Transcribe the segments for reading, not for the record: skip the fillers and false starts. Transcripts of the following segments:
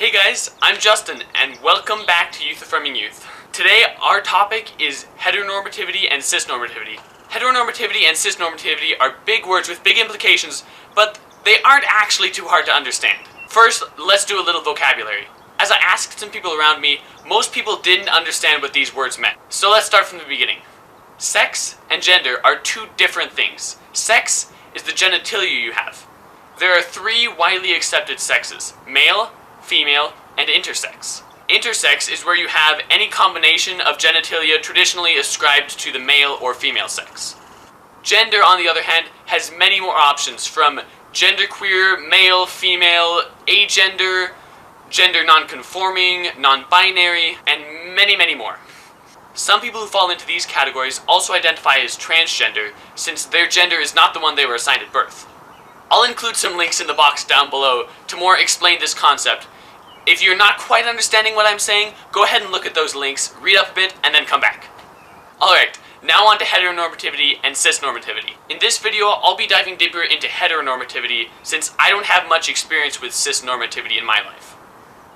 Hey guys, I'm Justin, and welcome back to Youth Affirming Youth. Today, our topic is heteronormativity and cisnormativity. Heteronormativity and cisnormativity are big words with big implications, but they aren't actually too hard to understand. First, let's do a little vocabulary. As I asked some people around me, most people didn't understand what these words meant. So let's start from the beginning. Sex and gender are two different things. Sex is the genitalia you have. There are three widely accepted sexes: male, female, and intersex. Intersex is where you have any combination of genitalia traditionally ascribed to the male or female sex. Gender, on the other hand, has many more options, from genderqueer, male, female, agender, gender non-conforming, non-binary, and many, many more. Some people who fall into these categories also identify as transgender, since their gender is not the one they were assigned at birth. I'll include some links in the box down below to more explain this concept. If you're not quite understanding what I'm saying, go ahead and look at those links, read up a bit, and then come back. Alright, now on to heteronormativity and cisnormativity. In this video, I'll be diving deeper into heteronormativity, since I don't have much experience with cisnormativity in my life.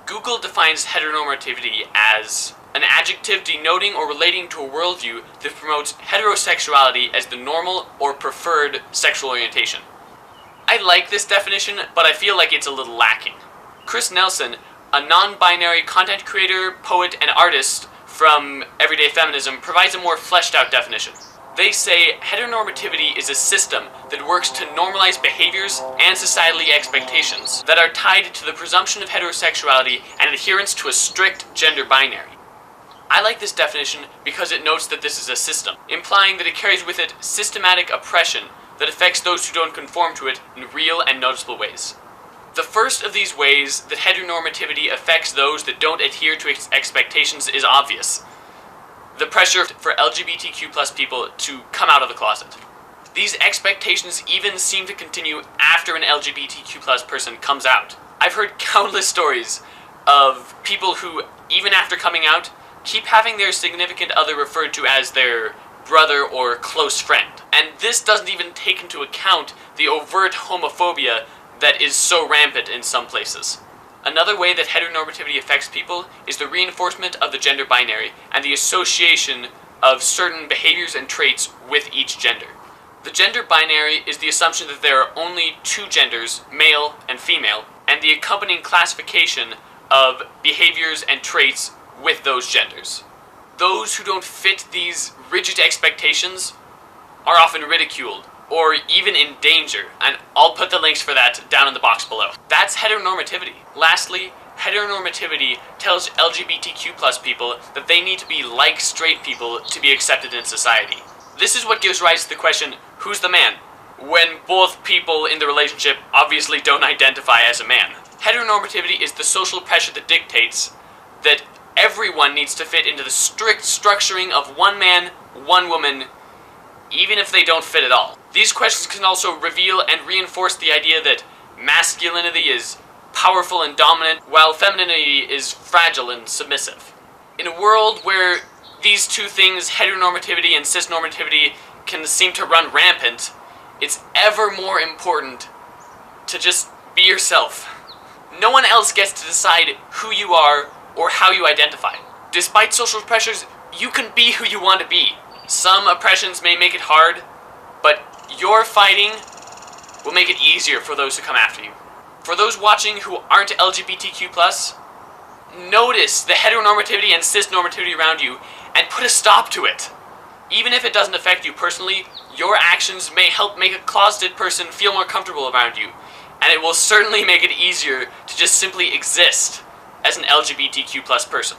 Google defines heteronormativity as an adjective denoting or relating to a worldview that promotes heterosexuality as the normal or preferred sexual orientation. I like this definition, but I feel like it's a little lacking. Chris Nelson, a non-binary content creator, poet, and artist from Everyday Feminism, provides a more fleshed out definition. They say heteronormativity is a system that works to normalize behaviors and societal expectations that are tied to the presumption of heterosexuality and adherence to a strict gender binary. I like this definition because it notes that this is a system, implying that it carries with it systematic oppression that affects those who don't conform to it in real and noticeable ways. The first of these ways that heteronormativity affects those that don't adhere to its expectations is obvious: the pressure for LGBTQ+ people to come out of the closet. These expectations even seem to continue after an LGBTQ+ person comes out. I've heard countless stories of people who, even after coming out, keep having their significant other referred to as their brother or close friend. And this doesn't even take into account the overt homophobia that is so rampant in some places. Another way that heteronormativity affects people is the reinforcement of the gender binary and the association of certain behaviors and traits with each gender. The gender binary is the assumption that there are only two genders, male and female, and the accompanying classification of behaviors and traits with those genders. Those who don't fit these rigid expectations are often ridiculed, or even in danger, and I'll put the links for that down in the box below. That's heteronormativity. Lastly, heteronormativity tells LGBTQ+ people that they need to be like straight people to be accepted in society. This is what gives rise to the question, who's the man? When both people in the relationship obviously don't identify as a man. Heteronormativity is the social pressure that dictates that everyone needs to fit into the strict structuring of one man, one woman, even if they don't fit at all. These questions can also reveal and reinforce the idea that masculinity is powerful and dominant, while femininity is fragile and submissive. In a world where these two things, heteronormativity and cisnormativity, can seem to run rampant, it's ever more important to just be yourself. No one else gets to decide who you are or how you identify. Despite social pressures, you can be who you want to be. Some oppressions may make it hard, but your fighting will make it easier for those who come after you. For those watching who aren't LGBTQ+, notice the heteronormativity and cisnormativity around you and put a stop to it. Even if it doesn't affect you personally, your actions may help make a closeted person feel more comfortable around you, and it will certainly make it easier to just simply exist as an LGBTQ+ person.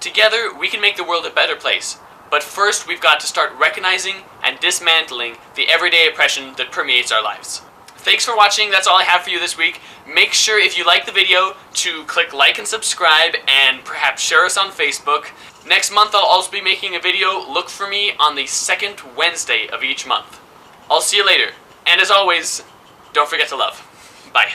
Together, we can make the world a better place. But first, we've got to start recognizing and dismantling the everyday oppression that permeates our lives. Thanks for watching. That's all I have for you this week. Make sure, if you like the video, to click like and subscribe, and perhaps share us on Facebook. Next month, I'll also be making a video. Look for me on the second Wednesday of each month. I'll see you later. And as always, don't forget to love. Bye.